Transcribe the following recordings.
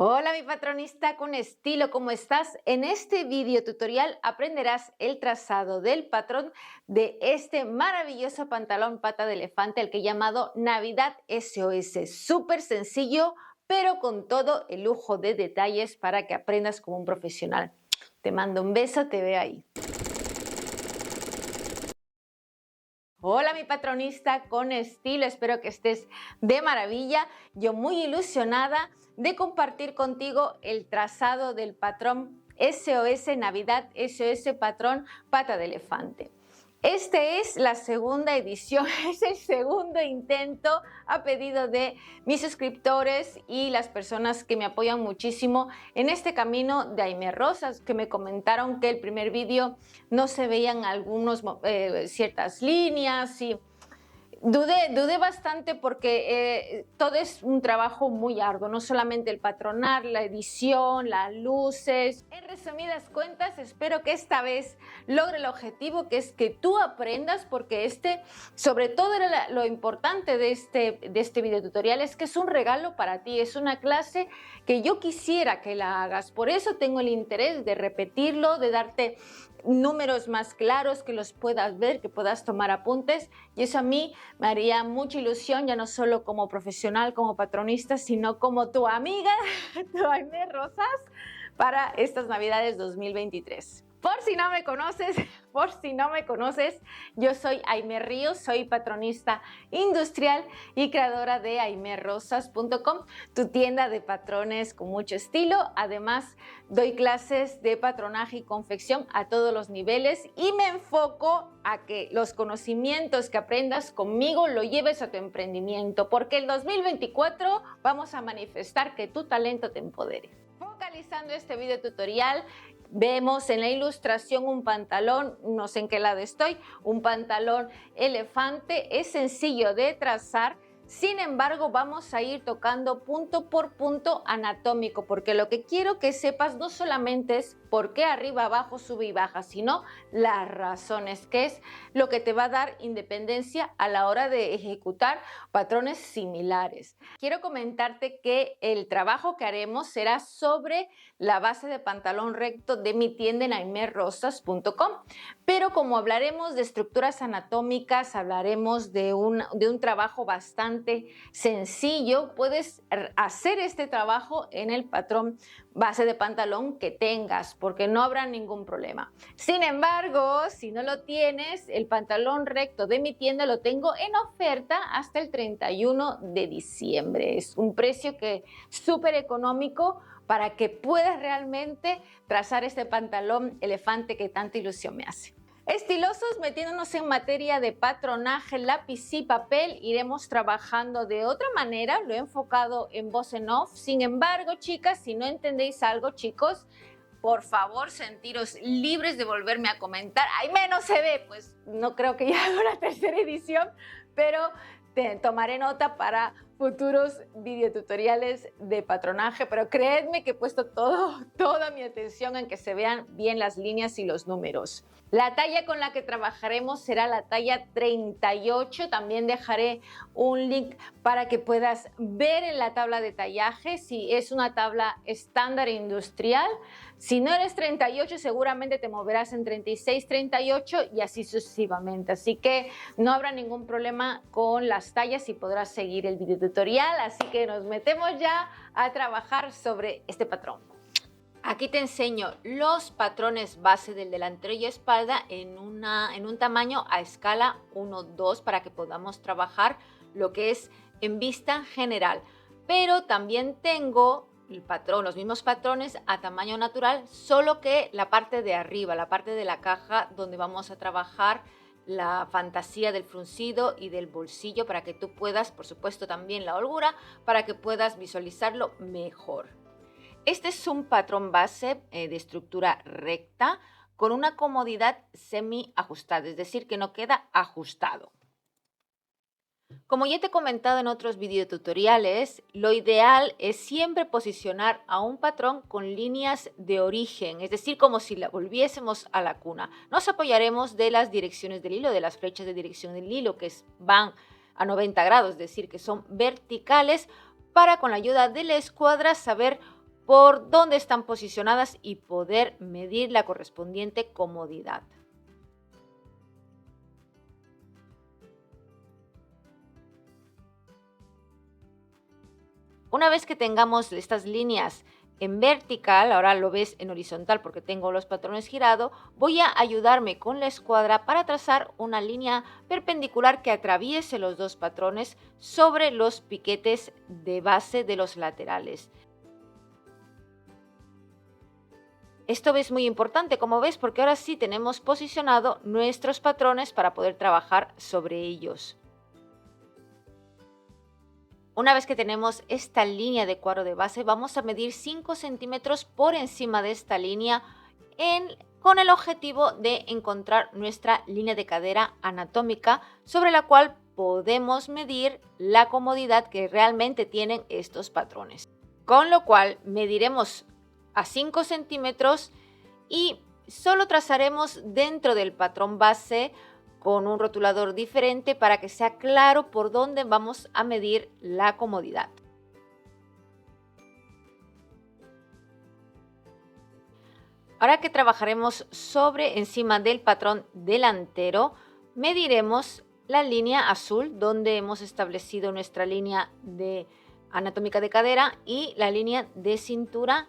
Hola mi patronista con estilo, ¿cómo estás? En este video tutorial aprenderás el trazado del patrón de este maravilloso pantalón pata de elefante, el que he llamado Navidad SOS. Súper sencillo, pero con todo el lujo de detalles para que aprendas como un profesional. Te mando un beso, te veo ahí. Hola mi patronista con estilo, espero que estés de maravilla. Yo muy ilusionada de compartir contigo el trazado del patrón SOS Navidad SOS Patrón Pata de Elefante. Esta es la segunda edición, es el segundo intento a pedido de mis suscriptores y las personas que me apoyan muchísimo en este camino de Aimee Rosas, que me comentaron que el primer vídeo no se veían ciertas líneas y dudé bastante porque todo es un trabajo muy arduo, no solamente el patronar, la edición, las luces. En resumidas cuentas, espero que esta vez logre el objetivo, que es que tú aprendas, porque sobre todo era lo importante de este video tutorial, es que es un regalo para ti, es una clase que yo quisiera que la hagas. Por eso tengo el interés de repetirlo, de darte números más claros, que los puedas ver, que puedas tomar apuntes, y eso a mí me haría mucha ilusión, ya no solo como profesional, como patronista, sino como tu amiga, tu Aimee Rosas, para estas Navidades 2023. Por si no me conoces, yo soy Aimee Ríos, soy patronista industrial y creadora de aimeerosas.com, tu tienda de patrones con mucho estilo. Además, doy clases de patronaje y confección a todos los niveles y me enfoco a que los conocimientos que aprendas conmigo lo lleves a tu emprendimiento, porque el 2024 vamos a manifestar que tu talento te empodere. Focalizando este video tutorial, vemos en la ilustración un pantalón, no sé en qué lado estoy, un pantalón elefante. Es sencillo de trazar, sin embargo vamos a ir tocando punto por punto anatómico, porque lo que quiero que sepas no solamente es por qué arriba, abajo, sube y baja, sino las razones, que es lo que te va a dar independencia a la hora de ejecutar patrones similares. Quiero comentarte que el trabajo que haremos será sobre la base de pantalón recto de mi tienda en aimeerosas.com, pero como hablaremos de estructuras anatómicas, hablaremos de un trabajo bastante sencillo, puedes hacer este trabajo en el patrón base de pantalón que tengas, porque no habrá ningún problema. Sin embargo, si no lo tienes, el pantalón recto de mi tienda lo tengo en oferta hasta el 31 de diciembre. Es un precio que es súper económico para que puedas realmente trazar este pantalón elefante que tanta ilusión me hace. Estilosos, metiéndonos en materia de patronaje, lápiz y papel, iremos trabajando de otra manera, lo he enfocado en voz en off. Sin embargo, chicas, si no entendéis algo, chicos, por favor, sentiros libres de volverme a comentar. Aimee no se ve, pues no creo que ya haga una tercera edición, pero te tomaré nota para futuros videotutoriales de patronaje, pero creedme que he puesto toda mi atención en que se vean bien las líneas y los números. La talla con la que trabajaremos será la talla 38. También dejaré un link para que puedas ver en la tabla de tallaje si es una tabla estándar industrial. Si no eres 38, seguramente te moverás en 36, 38 y así sucesivamente. Así que no habrá ningún problema con las tallas y podrás seguir el video tutorial. Así que nos metemos ya a trabajar sobre este patrón. Aquí te enseño los patrones base del delantero y espalda en un tamaño a escala 1-2 para que podamos trabajar lo que es en vista general. Pero también tengo los mismos patrones a tamaño natural, solo que la parte de arriba, la parte de la caja donde vamos a trabajar la fantasía del fruncido y del bolsillo, para que tú puedas, por supuesto también la holgura, para que puedas visualizarlo mejor. Este es un patrón base de estructura recta con una comodidad semi ajustada, es decir, que no queda ajustado. Como ya te he comentado en otros videotutoriales, lo ideal es siempre posicionar a un patrón con líneas de origen, es decir, como si la volviésemos a la cuna. Nos apoyaremos de las direcciones del hilo, de las flechas de dirección del hilo, que van a 90 grados, es decir, que son verticales, para con la ayuda de la escuadra saber por dónde están posicionadas y poder medir la correspondiente comodidad. Una vez que tengamos estas líneas en vertical, ahora lo ves en horizontal porque tengo los patrones girados, voy a ayudarme con la escuadra para trazar una línea perpendicular que atraviese los dos patrones sobre los piquetes de base de los laterales. Esto es muy importante, como ves, porque ahora sí tenemos posicionado nuestros patrones para poder trabajar sobre ellos. Una vez que tenemos esta línea de cuadro de base, vamos a medir 5 centímetros por encima de esta línea con el objetivo de encontrar nuestra línea de cadera anatómica sobre la cual podemos medir la comodidad que realmente tienen estos patrones. Con lo cual mediremos a 5 centímetros y solo trazaremos dentro del patrón base con un rotulador diferente para que sea claro por dónde vamos a medir la comodidad. Ahora que trabajaremos encima del patrón delantero, mediremos la línea azul donde hemos establecido nuestra línea anatómica de cadera y la línea de cintura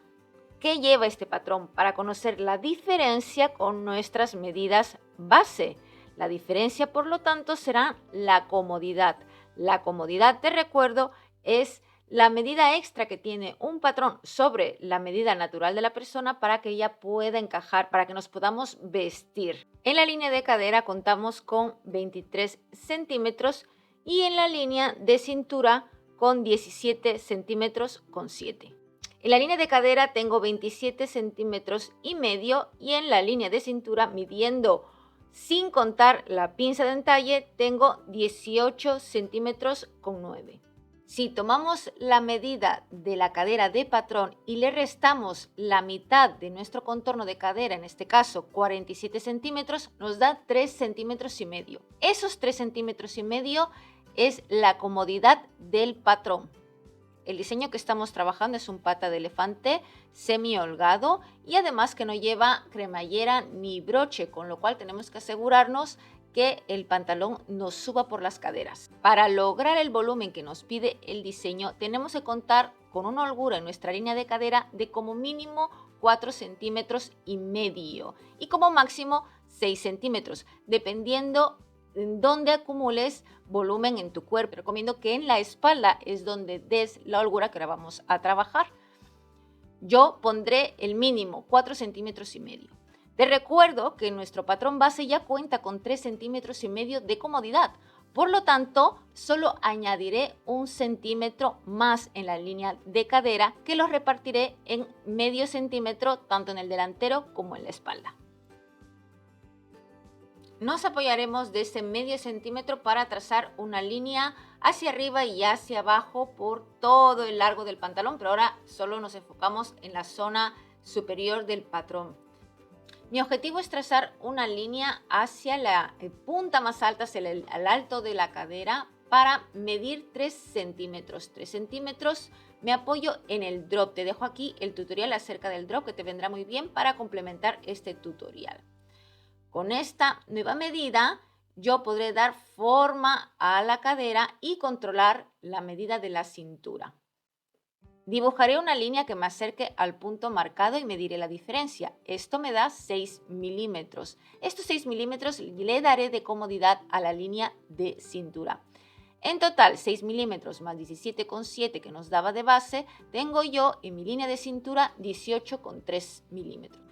que lleva este patrón para conocer la diferencia con nuestras medidas base. La diferencia, por lo tanto, será la comodidad. La comodidad, te recuerdo, es la medida extra que tiene un patrón sobre la medida natural de la persona para que ella pueda encajar, para que nos podamos vestir. En la línea de cadera contamos con 23 centímetros y en la línea de cintura con 17 centímetros con 7. En la línea de cadera tengo 27 centímetros y medio y en la línea de cintura, midiendo sin contar la pinza de entalle, tengo 18 centímetros con 9. Si tomamos la medida de la cadera de patrón y le restamos la mitad de nuestro contorno de cadera, en este caso 47 centímetros, nos da 3 centímetros y medio. Esos 3 centímetros y medio es la comodidad del patrón. El diseño que estamos trabajando es un pata de elefante semi holgado y además que no lleva cremallera ni broche, con lo cual tenemos que asegurarnos que el pantalón nos suba por las caderas. Para lograr el volumen que nos pide el diseño, tenemos que contar con una holgura en nuestra línea de cadera de como mínimo 4 centímetros y medio y como máximo 6 centímetros, dependiendo en donde acumules volumen en tu cuerpo. Recomiendo que en la espalda es donde des la holgura que ahora vamos a trabajar. Yo pondré el mínimo 4 centímetros y medio. Te recuerdo que nuestro patrón base ya cuenta con 3 centímetros y medio de comodidad. Por lo tanto, solo añadiré 1 centímetro más en la línea de cadera que los repartiré en medio centímetro tanto en el delantero como en la espalda. Nos apoyaremos de ese medio centímetro para trazar una línea hacia arriba y hacia abajo por todo el largo del pantalón, pero ahora solo nos enfocamos en la zona superior del patrón. Mi objetivo es trazar una línea hacia la punta más alta, hacia el alto de la cadera, para medir 3 centímetros. 3 centímetros me apoyo en el drop. Te dejo aquí el tutorial acerca del drop que te vendrá muy bien para complementar este tutorial. Con esta nueva medida yo podré dar forma a la cadera y controlar la medida de la cintura. Dibujaré una línea que me acerque al punto marcado y mediré la diferencia. Esto me da 6 milímetros. Estos 6 milímetros le daré de comodidad a la línea de cintura. En total, 6 milímetros más 17,7 que nos daba de base, tengo yo en mi línea de cintura 18,3 milímetros.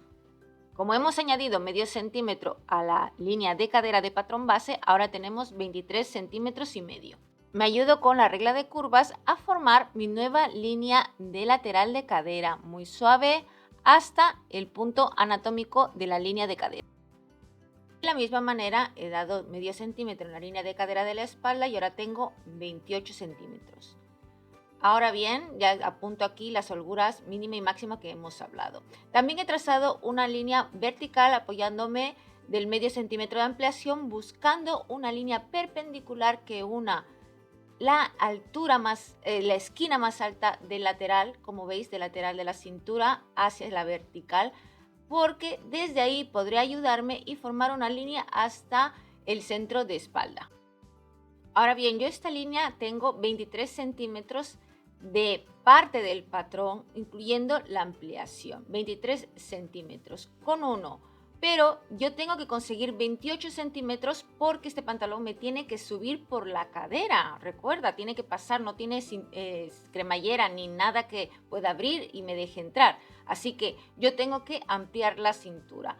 Como hemos añadido medio centímetro a la línea de cadera de patrón base, ahora tenemos 23 centímetros y medio. Me ayudo con la regla de curvas a formar mi nueva línea de lateral de cadera, muy suave hasta el punto anatómico de la línea de cadera. De la misma manera he dado medio centímetro en la línea de cadera de la espalda y ahora tengo 28 centímetros. Ahora bien, ya apunto aquí las holguras mínima y máxima que hemos hablado. También he trazado una línea vertical apoyándome del medio centímetro de ampliación, buscando una línea perpendicular que una la altura la esquina más alta del lateral, como veis, del lateral de la cintura hacia la vertical, porque desde ahí podré ayudarme y formar una línea hasta el centro de espalda. Ahora bien, yo esta línea tengo 23 centímetros de parte del patrón, incluyendo la ampliación, 23 centímetros con uno, pero yo tengo que conseguir 28 centímetros porque este pantalón me tiene que subir por la cadera. Recuerda, tiene que pasar, no tiene cremallera ni nada que pueda abrir y me deje entrar. Así que yo tengo que ampliar la cintura.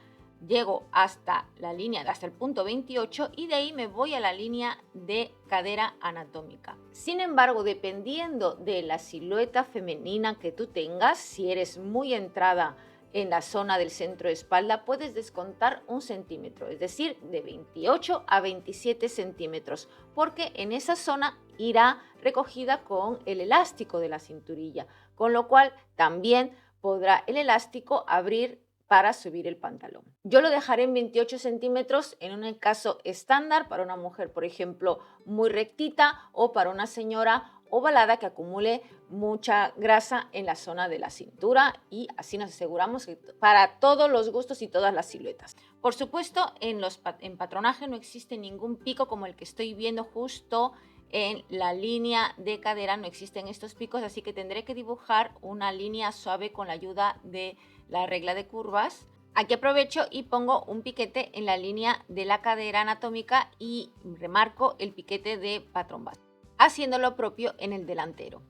Llego hasta la línea, hasta el punto 28 y de ahí me voy a la línea de cadera anatómica. Sin embargo, dependiendo de la silueta femenina que tú tengas, si eres muy entrada en la zona del centro de espalda, puedes descontar 1 centímetro, es decir, de 28 a 27 centímetros, porque en esa zona irá recogida con el elástico de la cinturilla, con lo cual también podrá el elástico abrir para subir el pantalón. Yo lo dejaré en 28 centímetros en un caso estándar para una mujer, por ejemplo, muy rectita, o para una señora ovalada que acumule mucha grasa en la zona de la cintura, y así nos aseguramos que para todos los gustos y todas las siluetas. Por supuesto, en patronaje no existe ningún pico como el que estoy viendo justo en la línea de cadera, no existen estos picos, así que tendré que dibujar una línea suave con la ayuda de la regla de curvas. Aquí aprovecho y pongo un piquete en la línea de la cadera anatómica y remarco el piquete de patrón base, haciendo lo propio en el delantero.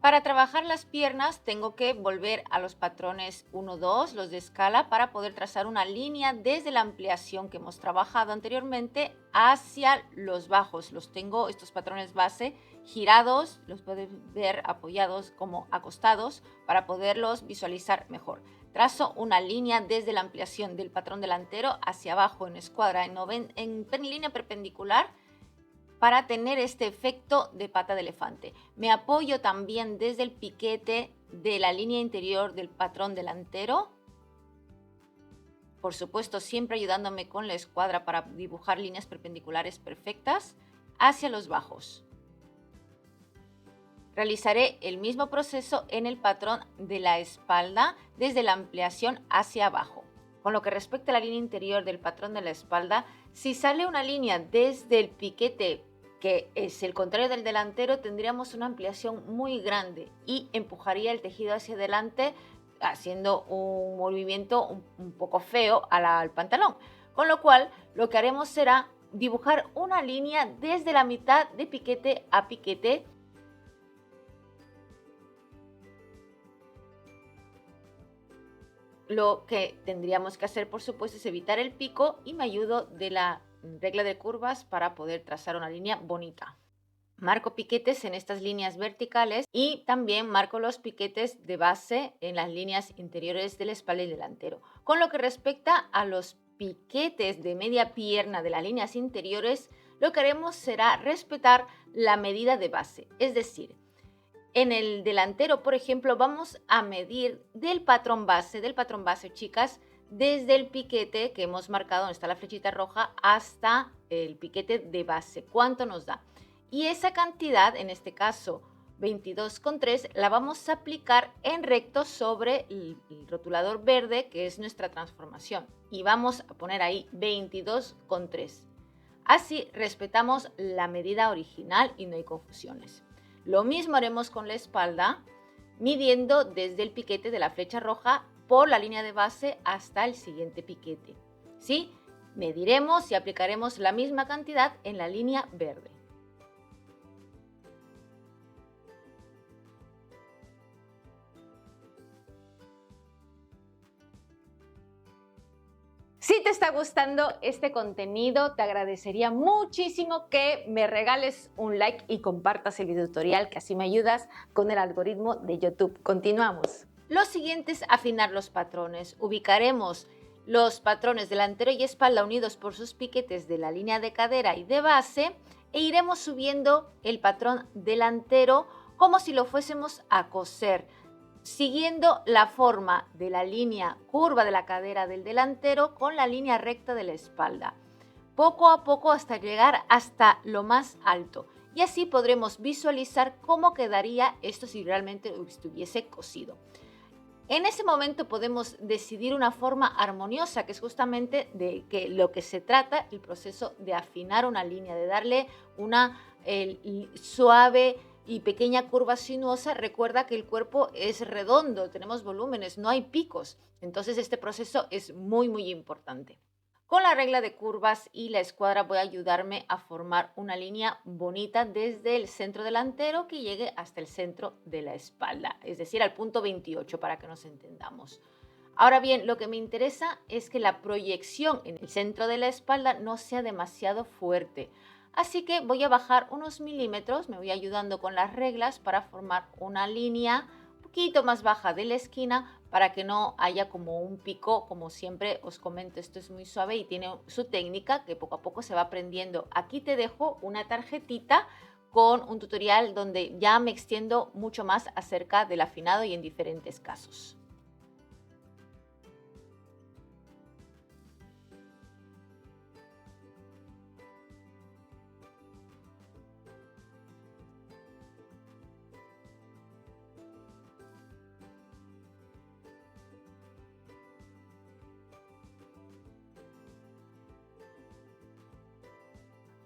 Para trabajar las piernas tengo que volver a los patrones 1-2, los de escala, para poder trazar una línea desde la ampliación que hemos trabajado anteriormente hacia los bajos. Los tengo, estos patrones base, girados, los puedes ver apoyados como acostados para poderlos visualizar mejor. Trazo una línea desde la ampliación del patrón delantero hacia abajo en escuadra en línea perpendicular, para tener este efecto de pata de elefante. Me apoyo también desde el piquete de la línea interior del patrón delantero. Por supuesto, siempre ayudándome con la escuadra para dibujar líneas perpendiculares perfectas hacia los bajos. Realizaré el mismo proceso en el patrón de la espalda desde la ampliación hacia abajo. Con lo que respecta a la línea interior del patrón de la espalda, si sale una línea desde el piquete, que es el contrario del delantero, tendríamos una ampliación muy grande y empujaría el tejido hacia adelante, haciendo un movimiento un poco feo al pantalón. Con lo cual, lo que haremos será dibujar una línea desde la mitad de piquete a piquete. Lo que tendríamos que hacer, por supuesto, es evitar el pico, y me ayudo de la regla de curvas para poder trazar una línea bonita. Marco piquetes en estas líneas verticales y también marco los piquetes de base en las líneas interiores de la espalda y delantero. Con lo que respecta a los piquetes de media pierna de las líneas interiores, lo que haremos será respetar la medida de base, es decir, en el delantero, por ejemplo, vamos a medir del patrón base, chicas, desde el piquete que hemos marcado, donde está la flechita roja, hasta el piquete de base. ¿Cuánto nos da? Y esa cantidad, en este caso 22,3, la vamos a aplicar en recto sobre el rotulador verde, que es nuestra transformación. Y vamos a poner ahí 22,3. Así respetamos la medida original y no hay confusiones. Lo mismo haremos con la espalda, midiendo desde el piquete de la flecha roja por la línea de base hasta el siguiente piquete. ¿Sí? Mediremos y aplicaremos la misma cantidad en la línea verde. Si te está gustando este contenido, te agradecería muchísimo que me regales un like y compartas el video tutorial, que así me ayudas con el algoritmo de YouTube. Continuamos. Lo siguiente es afinar los patrones. Ubicaremos los patrones delantero y espalda unidos por sus piquetes de la línea de cadera y de base, e iremos subiendo el patrón delantero como si lo fuésemos a coser, siguiendo la forma de la línea curva de la cadera del delantero con la línea recta de la espalda, poco a poco hasta llegar hasta lo más alto. y así podremos visualizar cómo quedaría esto si realmente estuviese cosido. En ese momento podemos decidir una forma armoniosa, que es justamente de que lo que se trata, el proceso de afinar una línea, de darle una suave y pequeña curva sinuosa. Recuerda que el cuerpo es redondo, tenemos volúmenes, no hay picos. Entonces este proceso es muy, muy importante. Con la regla de curvas y la escuadra voy a ayudarme a formar una línea bonita desde el centro delantero que llegue hasta el centro de la espalda, es decir, al punto 28 para que nos entendamos. Ahora bien, lo que me interesa es que la proyección en el centro de la espalda no sea demasiado fuerte. Así que voy a bajar unos milímetros, me voy ayudando con las reglas para formar una línea un poquito más baja de la esquina para que no haya como un pico. Como siempre os comento, esto es muy suave y tiene su técnica que poco a poco se va aprendiendo. Aquí te dejo una tarjetita con un tutorial donde ya me extiendo mucho más acerca del afinado y en diferentes casos.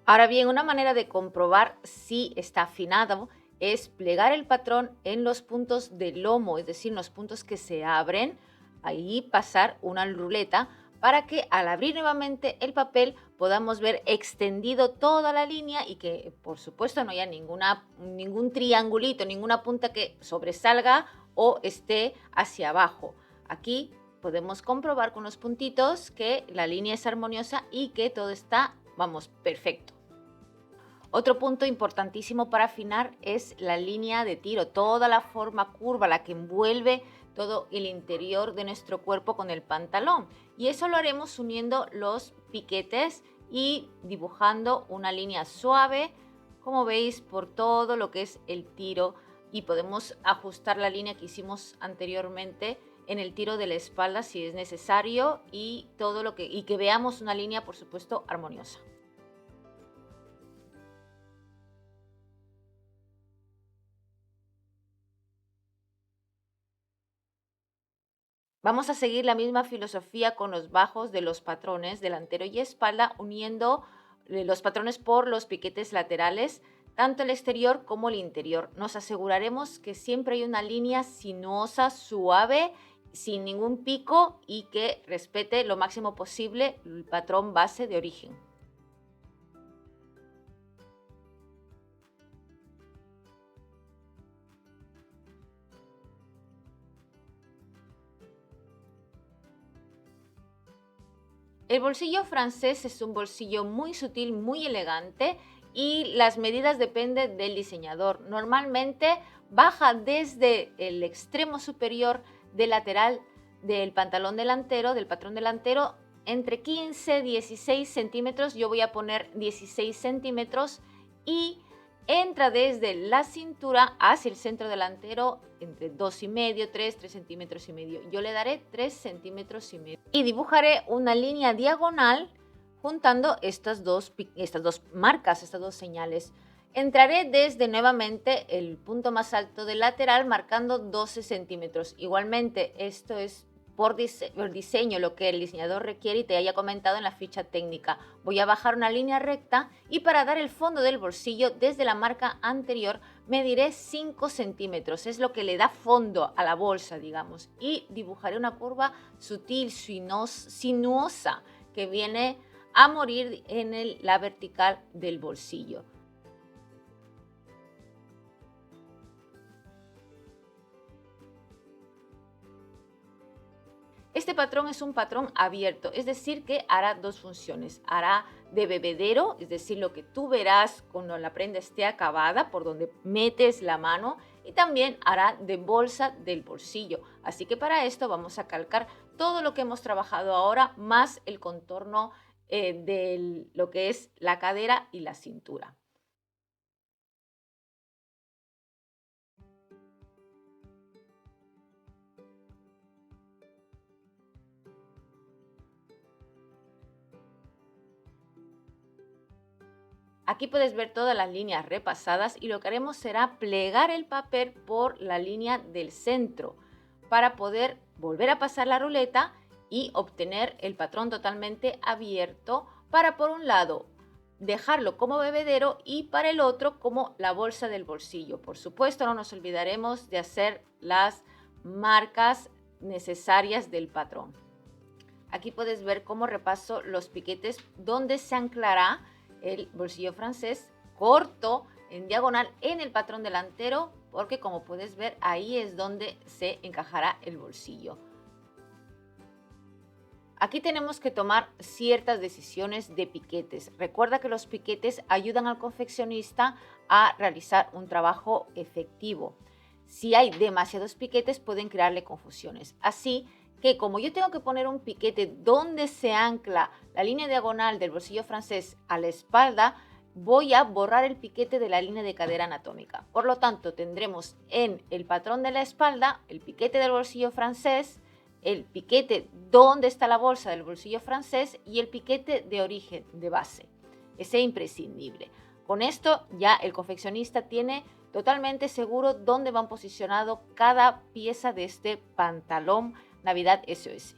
Ahora bien, una manera de comprobar si está afinado es plegar el patrón en los puntos del lomo, es decir, en los puntos que se abren, ahí pasar una ruleta para que al abrir nuevamente el papel podamos ver extendido toda la línea y que por supuesto no haya ningún triangulito, ninguna punta que sobresalga o esté hacia abajo. Aquí podemos comprobar con los puntitos que la línea es armoniosa y que todo está, vamos, perfecto. Otro punto importantísimo para afinar es la línea de tiro, toda la forma curva, la que envuelve todo el interior de nuestro cuerpo con el pantalón. Y eso lo haremos uniendo los piquetes y dibujando una línea suave, como veis, por todo lo que es el tiro. Y podemos ajustar la línea que hicimos anteriormente en el tiro de la espalda si es necesario y que veamos una línea, por supuesto, armoniosa. Vamos a seguir la misma filosofía con los bajos de los patrones delantero y espalda, uniendo los patrones por los piquetes laterales, tanto el exterior como el interior. Nos aseguraremos que siempre hay una línea sinuosa, suave, sin ningún pico y que respete lo máximo posible el patrón base de origen. El bolsillo francés es un bolsillo muy sutil, muy elegante y las medidas dependen del diseñador. Normalmente baja desde el extremo superior del lateral del pantalón delantero, del patrón delantero, entre 15 y 16 centímetros. Yo voy a poner 16 centímetros y entra desde la cintura hacia el centro delantero entre 2,5, 3 centímetros y medio. Yo le daré 3 centímetros y medio. Y dibujaré una línea diagonal juntando estas dos marcas, estas dos señales. Entraré desde nuevamente el punto más alto del lateral marcando 12 centímetros. Igualmente, esto es por diseño, lo que el diseñador requiere y te haya comentado en la ficha técnica. Voy a bajar una línea recta y para dar el fondo del bolsillo desde la marca anterior mediré 5 centímetros. Es lo que le da fondo a la bolsa, digamos. Y dibujaré una curva sutil, sinuosa, que viene a morir en la vertical del bolsillo. Este patrón es un patrón abierto, es decir, que hará dos funciones. Hará de bebedero, es decir, lo que tú verás cuando la prenda esté acabada, por donde metes la mano, y también hará de bolsa del bolsillo. Así que para esto vamos a calcar todo lo que hemos trabajado ahora, más el contorno de lo que es la cadera y la cintura. Aquí puedes ver todas las líneas repasadas y lo que haremos será plegar el papel por la línea del centro para poder volver a pasar la ruleta y obtener el patrón totalmente abierto para, por un lado, dejarlo como bebedero y para el otro como la bolsa del bolsillo. Por supuesto, no nos olvidaremos de hacer las marcas necesarias del patrón. Aquí puedes ver cómo repaso los piquetes donde se anclará el bolsillo francés corto en diagonal en el patrón delantero, porque como puedes ver ahí es donde se encajará el bolsillo. Aquí tenemos que tomar ciertas decisiones de piquetes. Recuerda que los piquetes ayudan al confeccionista a realizar un trabajo efectivo. Si hay demasiados piquetes pueden crearle confusiones. Así que como yo tengo que poner un piquete donde se ancla la línea diagonal del bolsillo francés a la espalda, voy a borrar el piquete de la línea de cadera anatómica. Por lo tanto, tendremos en el patrón de la espalda el piquete del bolsillo francés, el piquete donde está la bolsa del bolsillo francés y el piquete de origen, de base. Ese es imprescindible. Con esto ya el confeccionista tiene totalmente seguro dónde van posicionado cada pieza de este pantalón Navidad SOS.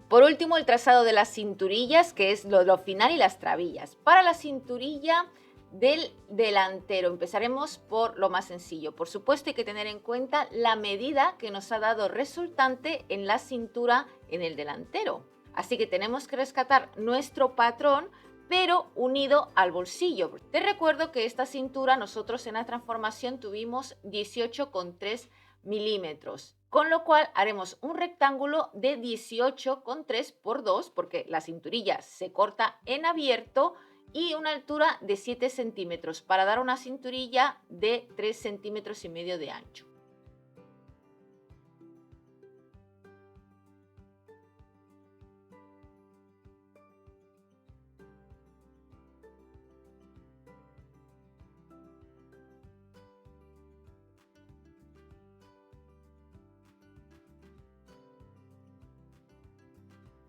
Por último, el trazado de las cinturillas, que es lo final, y las trabillas. Para la cinturilla del delantero empezaremos por lo más sencillo. Por supuesto, hay que tener en cuenta la medida que nos ha dado resultante en la cintura en el delantero. Así que tenemos que rescatar nuestro patrón, pero unido al bolsillo. Te recuerdo que esta cintura nosotros en la transformación tuvimos 18,3 milímetros, con lo cual haremos un rectángulo de 18,3 por 2, porque la cinturilla se corta en abierto, y una altura de 7 centímetros para dar una cinturilla de 3,5 centímetros de ancho.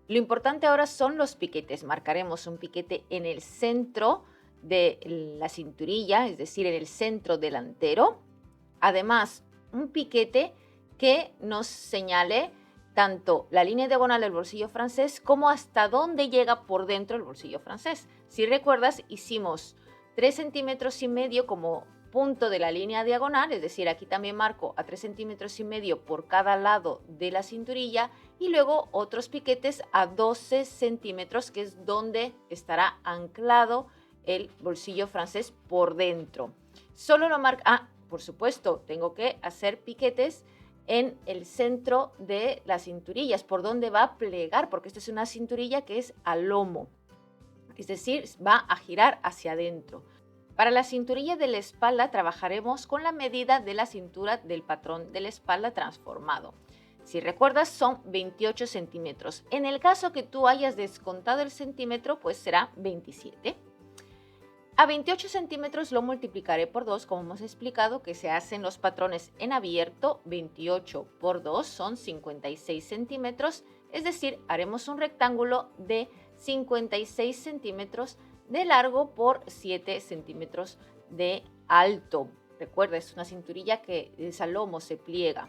Lo importante ahora son los piquetes. Marcaremos un piquete en el centro de la cinturilla, es decir, en el centro delantero. Además, un piquete que nos señale tanto la línea diagonal del bolsillo francés como hasta dónde llega por dentro el bolsillo francés. Si recuerdas, hicimos 3,5 centímetros como punto de la línea diagonal, es decir, aquí también marco a 3,5 centímetros por cada lado de la cinturilla, y luego otros piquetes a 12 centímetros, que es donde estará anclado el bolsillo francés por dentro. Solo lo marca, por supuesto, tengo que hacer piquetes en el centro de las cinturillas, por donde va a plegar, porque esta es una cinturilla que es al lomo, es decir, va a girar hacia adentro. Para la cinturilla de la espalda trabajaremos con la medida de la cintura del patrón de la espalda transformado. Si recuerdas, son 28 centímetros. En el caso que tú hayas descontado el centímetro, pues será 27. A 28 centímetros lo multiplicaré por 2, como hemos explicado que se hacen los patrones en abierto. 28 por 2 son 56 centímetros, es decir, haremos un rectángulo de 56 centímetros de largo por 7 centímetros de alto. Recuerda, es una cinturilla que el lomo se pliega.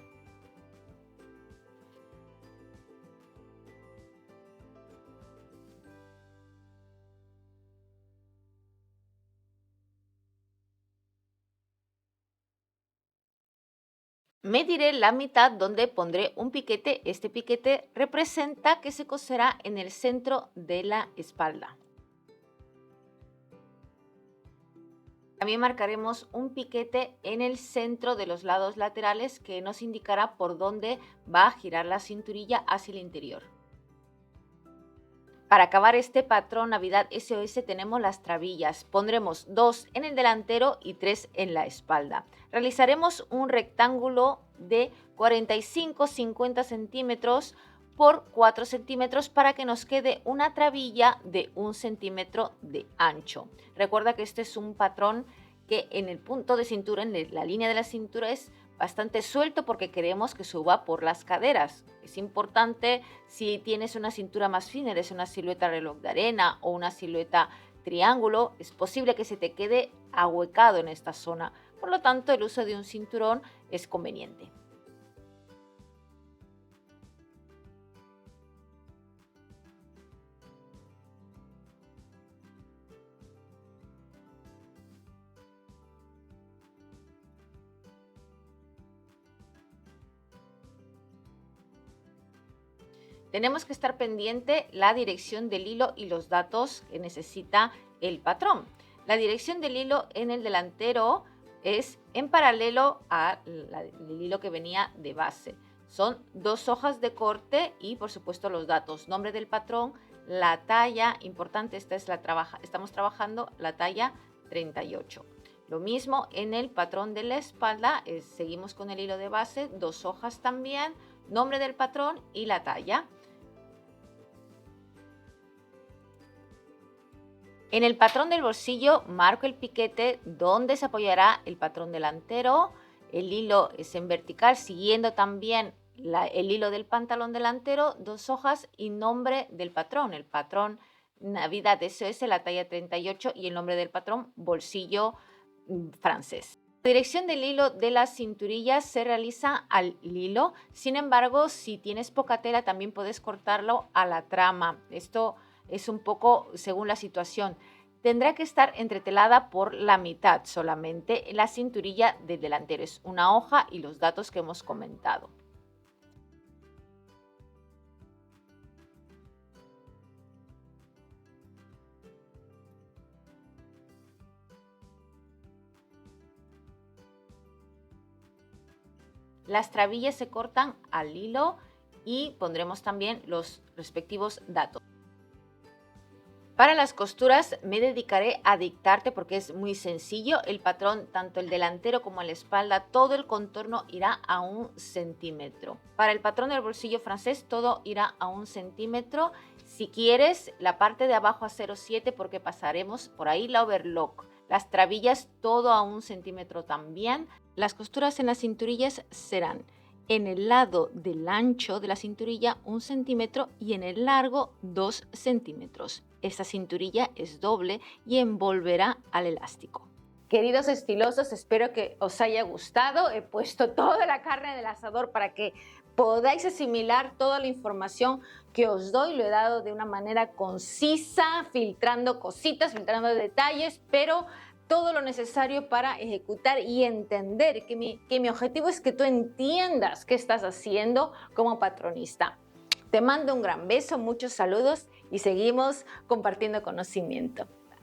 Mediré la mitad donde pondré un piquete. Este piquete representa que se coserá en el centro de la espalda. También marcaremos un piquete en el centro de los lados laterales que nos indicará por dónde va a girar la cinturilla hacia el interior. Para acabar este patrón Navidad SOS tenemos las trabillas. Pondremos 2 en el delantero y 3 en la espalda. Realizaremos un rectángulo de 45-50 centímetros por 4 centímetros para que nos quede una trabilla de 1 centímetro de ancho. Recuerda que este es un patrón que en el punto de cintura, en la línea de la cintura, es bastante suelto porque queremos que suba por las caderas. Es importante si tienes una cintura más fina, eres una silueta reloj de arena o una silueta triángulo, es posible que se te quede ahuecado en esta zona. Por lo tanto, el uso de un cinturón es conveniente. Tenemos que estar pendiente la dirección del hilo y los datos que necesita el patrón. La dirección del hilo en el delantero es en paralelo al hilo que venía de base. Son 2 hojas de corte y por supuesto los datos, nombre del patrón, la talla, importante, estamos trabajando la talla 38. Lo mismo en el patrón de la espalda, seguimos con el hilo de base, 2 hojas también, nombre del patrón y la talla. En el patrón del bolsillo marco el piquete donde se apoyará el patrón delantero. El hilo es en vertical, siguiendo también el hilo del pantalón delantero, 2 hojas y nombre del patrón. El patrón Navidad SOS, la talla 38 y el nombre del patrón bolsillo francés. La dirección del hilo de las cinturillas se realiza al hilo. Sin embargo, si tienes poca tela, también puedes cortarlo a la trama. Esto es un poco según la situación. Tendrá que estar entretelada por la mitad solamente la cinturilla del delantero. Es una hoja y los datos que hemos comentado. Las trabillas se cortan al hilo y pondremos también los respectivos datos. Para las costuras me dedicaré a dictarte porque es muy sencillo. El patrón, tanto el delantero como la espalda, todo el contorno irá a 1 centímetro. Para el patrón del bolsillo francés todo irá a 1 centímetro. Si quieres, la parte de abajo a 0,7 porque pasaremos por ahí la overlock. Las trabillas todo a 1 centímetro también. Las costuras en las cinturillas serán en el lado del ancho de la cinturilla 1 centímetro y en el largo 2 centímetros. Esta cinturilla es doble y envolverá al elástico. Queridos estilosos, espero que os haya gustado. He puesto toda la carne del asador para que podáis asimilar toda la información que os doy. Lo he dado de una manera concisa, filtrando cositas, filtrando detalles, pero todo lo necesario para ejecutar y entender que mi objetivo es que tú entiendas qué estás haciendo como patronista. Te mando un gran beso, muchos saludos y seguimos compartiendo conocimiento.